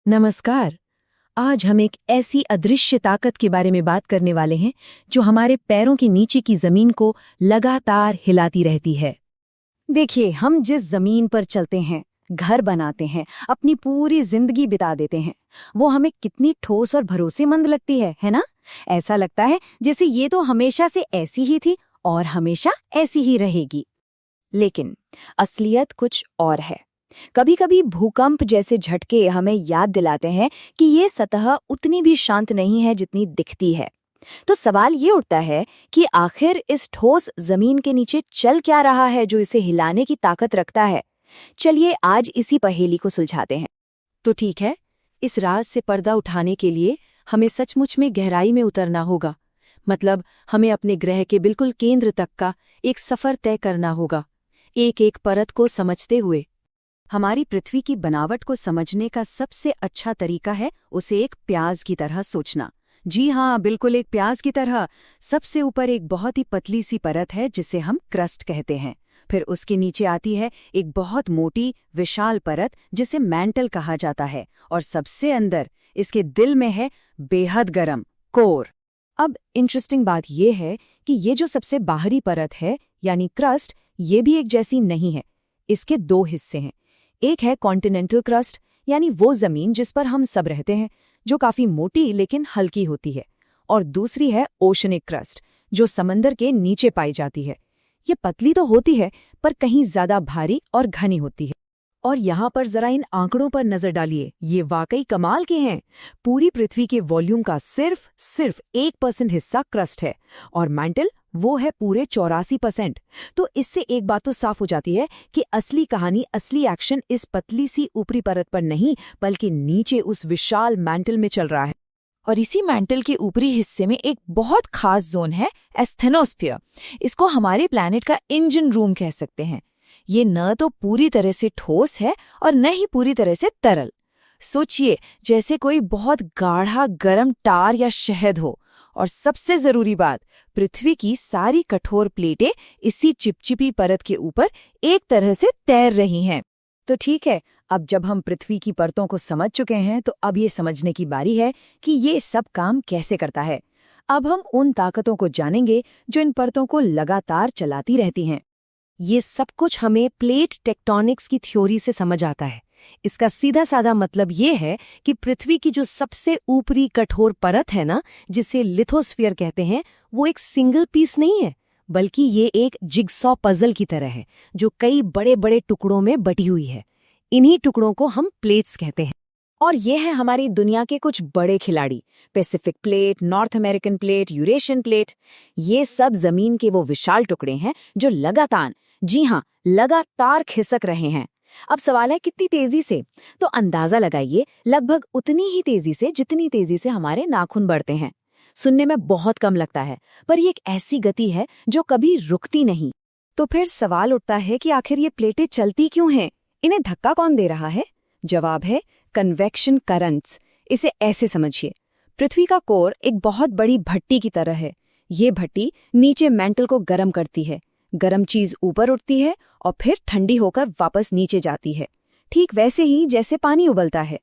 नमस्कार। आज हम एक ऐसी अदृश्य ताकत के बारे में बात करने वाले हैं जो हमारे पैरों के नीचे की जमीन को लगातार हिलाती रहती है। देखिए, हम जिस जमीन पर चलते हैं, घर बनाते हैं, अपनी पूरी जिंदगी बिता देते हैं, वो हमें कितनी ठोस और भरोसेमंद लगती है ना? ऐसा लगता है जैसे ये तो हमेशा से ऐसी ही थी और हमेशा ऐसी ही रहेगी। लेकिन असलियत कुछ और है। कभी कभी भूकंप जैसे झटके हमें याद दिलाते हैं कि ये सतह उतनी भी शांत नहीं है जितनी दिखती है। तो सवाल ये उठता है कि आखिर इस ठोस जमीन के नीचे चल क्या रहा है जो इसे हिलाने की ताकत रखता है। चलिए आज इसी पहेली को सुलझाते हैं। तो ठीक है, इस राज से पर्दा उठाने के लिए हमें सचमुच में गहराई में उतरना होगा। मतलब हमें अपने ग्रह के बिल्कुल केंद्र तक का एक सफर तय करना होगा, एक एक परत को समझते हुए। हमारी पृथ्वी की बनावट को समझने का सबसे अच्छा तरीका है उसे एक प्याज की तरह सोचना। जी हाँ, बिल्कुल एक प्याज की तरह। सबसे ऊपर एक बहुत ही पतली सी परत है जिसे हम क्रस्ट कहते हैं। फिर उसके नीचे आती है एक बहुत मोटी विशाल परत जिसे मैंटल कहा जाता है, और सबसे अंदर इसके दिल में है बेहद गर्म कोर। अब इंटरेस्टिंग बात यह है कि ये जो सबसे बाहरी परत है यानी क्रस्ट, ये भी एक जैसी नहीं है। इसके दो हिस्से हैं। एक है कॉन्टिनेंटल क्रस्ट, यानी वो जमीन जिस पर हम सब रहते हैं, जो काफी मोटी लेकिन हल्की होती है। और दूसरी है ओशनिक क्रस्ट, जो समंदर के नीचे पाई जाती है। ये पतली तो होती है पर कहीं ज्यादा भारी और घनी होती है। और यहाँ पर जरा इन आंकड़ों पर नजर डालिए, ये वाकई कमाल के हैं। पूरी पृथ्वी के वॉल्यूम का सिर्फ 1% हिस्सा क्रस्ट है और मैंटल वो है पूरे 84%। तो इससे एक बात तो साफ हो जाती है कि असली कहानी, असली एक्शन इस पतली सी ऊपरी परत पर नहीं बल्कि नीचे उस विशाल मैंटल में चल रहा है। और इसी मैंटल के ऊपरी हिस्से में एक बहुत खास जोन है, एस्थेनोस्फीयर। इसको हमारे प्लैनेट का इंजन रूम कह सकते हैं। ये न तो पूरी तरह से ठोस है और न ही पूरी तरह से तरल। सोचिए जैसे कोई बहुत गाढ़ा गर्म टार या शहद हो। और सबसे जरूरी बात, पृथ्वी की सारी कठोर प्लेटें इसी चिपचिपी परत के ऊपर एक तरह से तैर रही हैं। तो ठीक है, अब जब हम पृथ्वी की परतों को समझ चुके हैं तो अब ये समझने की बारी है कि ये सब काम कैसे करता है। अब हम उन ताकतों को जानेंगे जो इन परतों को लगातार चलाती रहती हैं। ये सब कुछ हमें प्लेट टेक्टोनिक्स की थ्योरी से समझ आता है। इसका सीधा साधा मतलब ये है कि पृथ्वी की जो सबसे ऊपरी कठोर परत है ना, जिसे लिथोस्फीयर कहते हैं, वो एक सिंगल पीस नहीं है, बल्कि ये एक जिगसॉ पजल की तरह है जो कई बड़े बड़े टुकड़ों में बटी हुई है। इन्हीं टुकड़ों को हम प्लेट्स कहते हैं। और ये है हमारी दुनिया के कुछ बड़े खिलाड़ी, Pacific plate, north American plate, Eurasian plate. ये सब जमीन के वो विशाल टुकड़े हैं जो लगातार, जी हाँ, लगातार खिसक रहे हैं। अब सवाल है कितनी तेजी से? तो अंदाजा लगाइए, लगभग उतनी ही तेजी से जितनी तेजी से हमारे नाखून बढ़ते हैं। सुनने में बहुत कम लगता है, पर ये एक ऐसी गति है जो कभी रुकती नहीं। तो फिर सवाल उठता है कि आखिर ये प्लेटें चलती क्यों हैं? इन्हें धक्का कौन दे रहा है? जवाब है कन्वेक्शन करंट्स। इसे ऐसे समझिए, पृथ्वी का कोर एक बहुत बड़ी भट्टी की तरह है। ये भट्टी नीचे मैंटल को गर्म करती है। गर्म चीज ऊपर उठती है और फिर ठंडी होकर वापस नीचे जाती है, ठीक वैसे ही जैसे पानी उबलता है।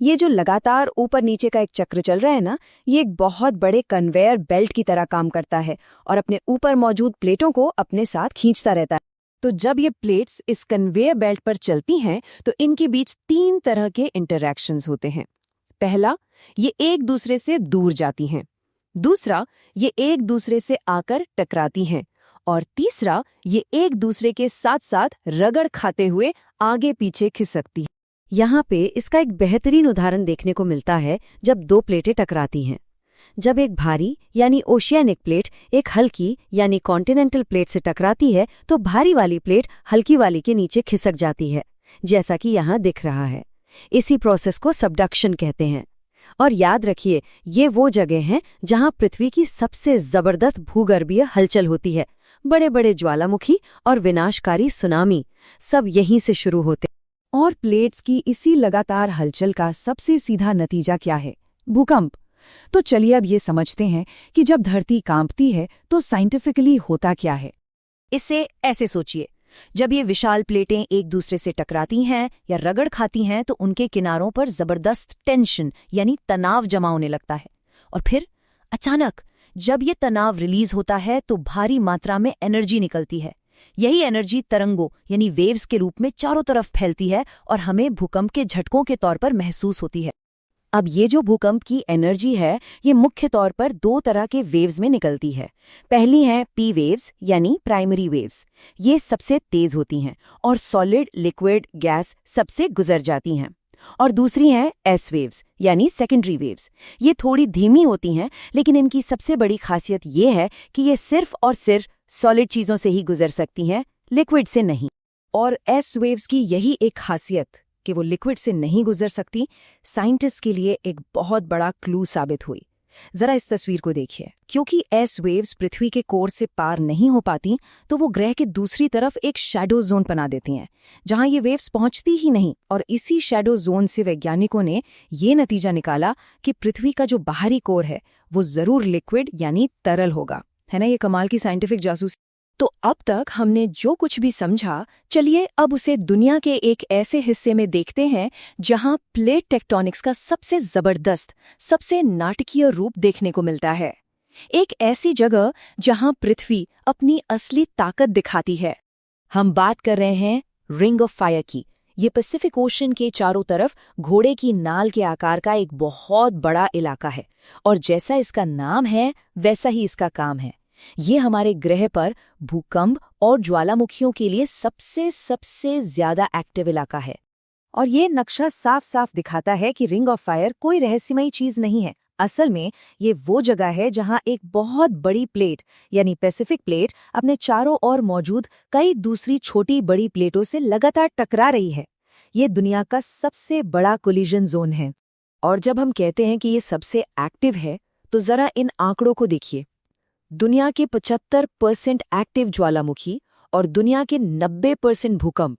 ये जो लगातार ऊपर नीचे का एक चक्र चल रहा है ना, ये एक बहुत बड़े कन्वेयर बेल्ट की तरह काम करता है और अपने ऊपर मौजूद प्लेटों को अपने साथ खींचता रहता है। तो जब ये प्लेट्स इस कन्वेयर बेल्ट पर चलती हैं तो इनके बीच 3 तरह के इंटरैक्शंस होते हैं। पहला, ये एक दूसरे से दूर जाती हैं। दूसरा, ये एक दूसरे से आकर टकराती हैं। और तीसरा, ये एक दूसरे के साथ साथ रगड़ खाते हुए आगे पीछे खिसकती हैं। यहाँ पे इसका एक बेहतरीन उदाहरण देखने को मिलता है जब दो प्लेटें टकराती हैं। जब एक भारी यानी ओशियानिक प्लेट एक हल्की यानी कॉन्टिनेंटल प्लेट से टकराती है तो भारी वाली प्लेट हल्की वाली के नीचे खिसक जाती है, जैसा कि यहाँ दिख रहा है। इसी प्रोसेस को सबडक्शन कहते हैं। और याद रखिए, ये वो जगह हैं जहाँ पृथ्वी की सबसे जबरदस्त भूगर्भीय हलचल होती है। बड़े बड़े ज्वालामुखी और विनाशकारी सुनामी सब यहीं से शुरू होते। और प्लेट्स की इसी लगातार हलचल का सबसे सीधा नतीजा क्या है? भूकंप। तो चलिए अब ये समझते हैं कि जब धरती कांपती है तो साइंटिफिकली होता क्या है। इसे ऐसे सोचिए, जब ये विशाल प्लेटें एक दूसरे से टकराती हैं या रगड़ खाती हैं तो उनके किनारों पर जबरदस्त टेंशन यानी तनाव जमा होने लगता है। और फिर अचानक जब ये तनाव रिलीज होता है तो भारी मात्रा में एनर्जी निकलती है। यही एनर्जी तरंगों यानी वेव्स के रूप में चारों तरफ फैलती है और हमें भूकंप के झटकों के तौर पर महसूस होती है। अब ये जो भूकंप की एनर्जी है ये मुख्य तौर पर दो तरह के वेव्स में निकलती है। पहली है पी वेव्स यानी प्राइमरी वेव्स, ये सबसे तेज होती हैं और सॉलिड, लिक्विड, गैस सबसे गुजर जाती हैं। और दूसरी हैं एस वेव्स यानी सेकेंडरी वेव्स, ये थोड़ी धीमी होती हैं लेकिन इनकी सबसे बड़ी खासियत ये है कि ये सिर्फ और सिर्फ सॉलिड चीज़ों से ही गुजर सकती हैं, लिक्विड से नहीं। और एस वेव्स की यही एक खासियत कि वो लिक्विड से नहीं गुजर सकती, साइंटिस्ट के लिए एक बहुत बड़ा क्लू साबित हुई। जरा इस तस्वीर को देखिए। क्योंकि एस वेव्स पृथ्वी के कोर से पार नहीं हो पाती तो वो ग्रह के दूसरी तरफ एक शैडो जोन बना देती हैं जहां ये वेव्स पहुंचती ही नहीं। और इसी शैडो जोन से वैज्ञानिकों ने ये नतीजा निकाला कि पृथ्वी का जो बाहरी कोर है वो जरूर लिक्विड यानी तरल होगा। है ना ये कमाल की साइंटिफिक जासूसी। तो अब तक हमने जो कुछ भी समझा, चलिए अब उसे दुनिया के एक ऐसे हिस्से में देखते हैं जहां प्लेट टेक्टोनिक्स का सबसे जबरदस्त, सबसे नाटकीय रूप देखने को मिलता है। एक ऐसी जगह जहां पृथ्वी अपनी असली ताकत दिखाती है। हम बात कर रहे हैं रिंग ऑफ फायर की। ये पैसिफिक ओशन के चारों तरफ घोड़े की नाल के आकार का एक बहुत बड़ा इलाका है और जैसा इसका नाम है वैसा ही इसका काम है। ये हमारे ग्रह पर भूकंप और ज्वालामुखियों के लिए सबसे ज्यादा एक्टिव इलाका है। और ये नक्शा साफ साफ दिखाता है कि रिंग ऑफ फायर कोई रहस्यमयी चीज नहीं है। असल में ये वो जगह है जहां एक बहुत बड़ी प्लेट यानी पैसिफिक प्लेट अपने चारों ओर मौजूद कई दूसरी छोटी बड़ी प्लेटों से लगातार टकरा रही है। ये दुनिया का सबसे बड़ा कोलिजन जोन है। और जब हम कहते हैं कि ये सबसे एक्टिव है तो जरा इन आंकड़ों को देखिए। दुनिया के 75% एक्टिव ज्वालामुखी और दुनिया के 90% भूकंप,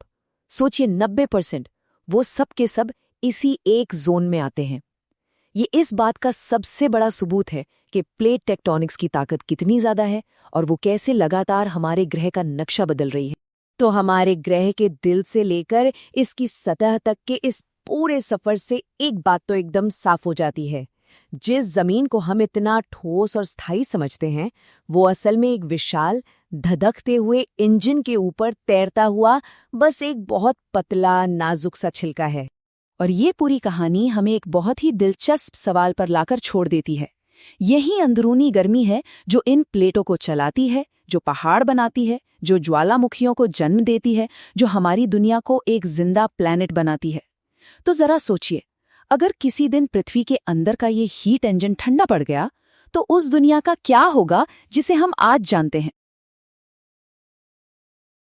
सोचिए 90%, वो सब के सब इसी एक जोन में आते हैं। ये इस बात का सबसे बड़ा सबूत है कि प्लेट टेक्टोनिक्स की ताकत कितनी ज्यादा है और वो कैसे लगातार हमारे ग्रह का नक्शा बदल रही है। तो हमारे ग्रह के दिल से लेकर इसकी सतह तक के इस पूरे सफर से एक बात तो एकदम साफ हो जाती है, जिस जमीन को हम इतना ठोस और स्थायी समझते हैं वो असल में एक विशाल धधकते हुए इंजन के ऊपर तैरता हुआ बस एक बहुत पतला नाजुक सा छिलका है। और ये पूरी कहानी हमें एक बहुत ही दिलचस्प सवाल पर लाकर छोड़ देती है। यही अंदरूनी गर्मी है जो इन प्लेटों को चलाती है, जो पहाड़ बनाती है, जो ज्वालामुखियों को जन्म देती है, जो हमारी दुनिया को एक जिंदा प्लैनेट बनाती है। तो जरा सोचिए, अगर किसी दिन पृथ्वी के अंदर का ये हीट इंजन ठंडा पड़ गया तो उस दुनिया का क्या होगा जिसे हम आज जानते हैं।